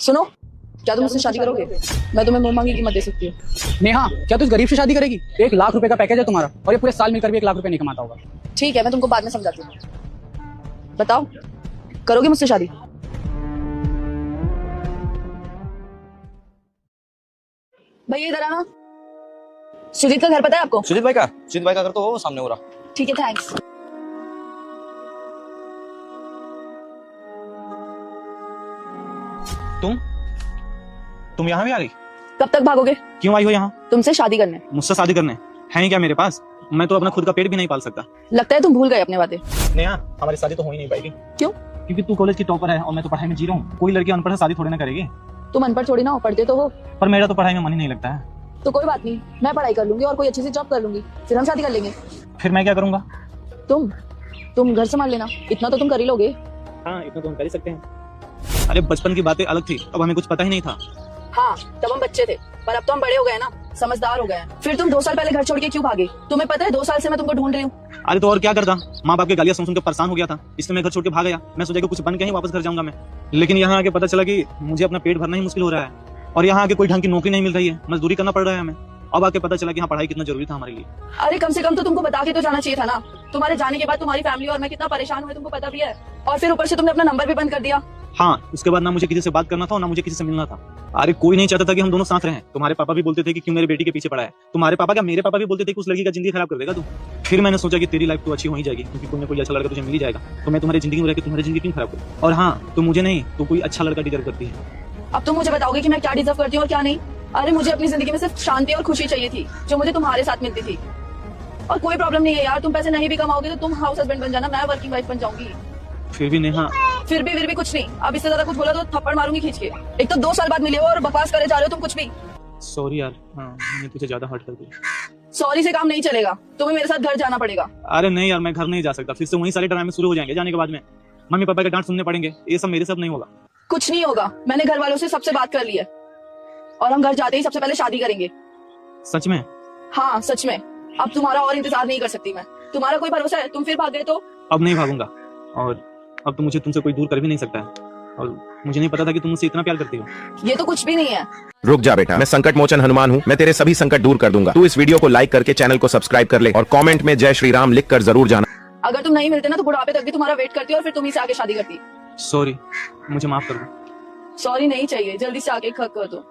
सुनो, क्या तुम मुझसे शादी करोगे? मैं तुम्हें मुंह मांगी कीमत दे सकती हूँ। नेहा, क्या तू इस गरीब से शादी करेगी? 1 लाख रुपए का पैकेज है तुम्हारा और ये पूरे साल मिलकर भी 1 लाख रुपए नहीं कमाता होगा। ठीक है, मैं तुमको बाद में समझाती हूँ। बताओ, करोगे मुझसे शादी? भैया इधर आना। सुजीत का घर पता है आपको? सुजीत भाई का घर तो वो सामने हो रहा। ठीक है, थैंक्स। तुम यहाँ भी आ गई? कब तक भागोगे? क्यों आई हो यहाँ? तुमसे शादी करने। मुझसे शादी करने? है ही क्या मेरे पास? मैं तो अपना खुद का पेट भी नहीं पाल सकता। लगता है तुम भूल गए अपने वादे। नेहा, हमारी शादी तो हो ही नहीं पाएगी। क्यों? क्योंकि तू कॉलेज की टॉपर है और मैं तो पढ़ाई में जी रहा हूँ। कोई लड़की अनपढ़ से शादी थोड़ी ना करेगी। तुम अनपढ़ थोड़ी ना हो, पढ़ते तो हो। पर मेरा तो पढ़ाई में मन ही नहीं लगता है। तो कोई बात नहीं, मैं पढ़ाई कर लूंगी और कोई अच्छी सी जॉब कर लूंगी, फिर हम शादी कर लेंगे। फिर मैं क्या करूंगा? तुम घर संभाल लेना, इतना तो तुम कर ही लोगे। हाँ, इतना तो हम कर ही सकते हैं। अरे बचपन की बातें अलग थी, अब हमें कुछ पता ही नहीं था। हाँ, तब हम बच्चे थे, पर अब तो हम बड़े हो गए ना, समझदार हो गए हैं। फिर तुम 2 साल पहले घर छोड़ के क्यों भागे? तुम्हें पता है 2 साल से मैं तुमको ढूंढ रही हूँ। अरे तो और क्या करता, माँ बाप के गालियां सुन के परेशान हो गया था, इसलिए मैं घर छोड़ के भाग गया। मैं सोचा कि कुछ बन के ही वापस घर जाऊंगा मैं, लेकिन यहाँ आके पता चला कि मुझे अपना पेट भरना ही मुश्किल हो रहा है और यहाँ आके कोई ढंग की नौकरी नहीं मिल रही है, मजदूरी करना पड़ रहा है हमें। अब आके पता चला कि हाँ, पढ़ाई कितना जरूरी था हमारे लिए। अरे कम से कम तो तुमको बता के तो जाना चाहिए था ना। तुम्हारे जाने के बाद तुम्हारी फैमिली और मैं कितना परेशान हुए तुमको पता भी है, और फिर ऊपर से तुमने अपना नंबर भी बंद कर दिया। हाँ, उसके बाद ना मुझे किसी से बात करना था और ना मुझे किसी से मिलना था। अरे कोई नहीं चाहता था कि हम दोनों साथ रहें। तुम्हारे पापा भी बोलते थे कि क्यों मेरे बेटी के पीछे पड़ा है। तुम्हारे पापा क्या, मेरे पापा भी बोलते थे कि उस लड़की का जिंदगी खराब कर देगा तू। फिर मैंने सोचा कि तेरी लाइफ तो अच्छी हो ही जाएगी, क्योंकि कोई ना कोई अच्छा लड़का तुझे मिल ही जाएगा, तो मैं तुम्हारी जिंदगी में रहकर तुम्हारी जिंदगी क्यों खराब करूं? और हाँ, तो मुझे नहीं तो कोई अच्छा लड़का डिजर्व करती है। अब तुम मुझे बताओगे कि मैं क्या डिजर्व करती हूँ और क्या नहीं? अरे मुझे अपनी जिंदगी में सिर्फ शांति और खुशी चाहिए थी, जो मुझे तुम्हारे साथ मिलती थी। और कोई प्रॉब्लम नहीं है यार, तुम पैसे नहीं भी कमाओगे तो तुम हाउस हस्बैंड बन जाना, मैं वर्किंग वाइफ बन जाऊंगी। फिर भी नेहा, फिर भी कुछ नहीं। अब इससे ज्यादा कुछ बोला तो थप्पड़ मारूंगी खींच के। एक तो 2 साल बाद मिले हो और बकवास करे जा रहे हो तुम कुछ भी। सॉरी यार, हाँ मैंने तुझे ज्यादा हर्ट कर दिया। सॉरी से काम नहीं चलेगा, तुम्हें मेरे साथ घर जाना पड़ेगा। अरे नहीं यार, मैं घर नहीं जा सकता, फिर से वही सारे ड्रामे शुरू हो जाएंगे। जाने के बाद में मम्मी पापा के डांट सुनने पड़ेंगे, ये सब मेरे साथ नहीं होगा। कुछ नहीं होगा, मैंने घर वालों से सबसे बात कर ली है और हम घर जाते ही सबसे पहले शादी करेंगे। सच में? हाँ सच में। अब तुम्हारा और इंतजार नहीं कर सकती मैं। तुम्हारा कोई भरोसा है? तुम फिर भाग गए तो? अब नहीं भागूंगा, और अब तो मुझे तुमसे कोई दूर कर भी नहीं सकता है, और मुझे नहीं पता था कि तुम मुझसे इतना प्यार करती हो। ये तो कुछ भी नहीं है। रुक जा बेटा, मैं संकट मोचन हनुमान हूँ, मैं तेरे सभी संकट दूर कर दूंगा। तू इस वीडियो को लाइक करके चैनल को सब्सक्राइब कर ले और कमेंट में जय श्री राम लिख कर जरूर जाना। अगर तुम नहीं मिलते ना तो बुढ़ापे तक भी तुम्हारा वेट करती और फिर तुम ही से आके शादी करती। सॉरी, मुझे माफ कर दो। सॉरी नहीं चाहिए, जल्दी से आके हक कर दो।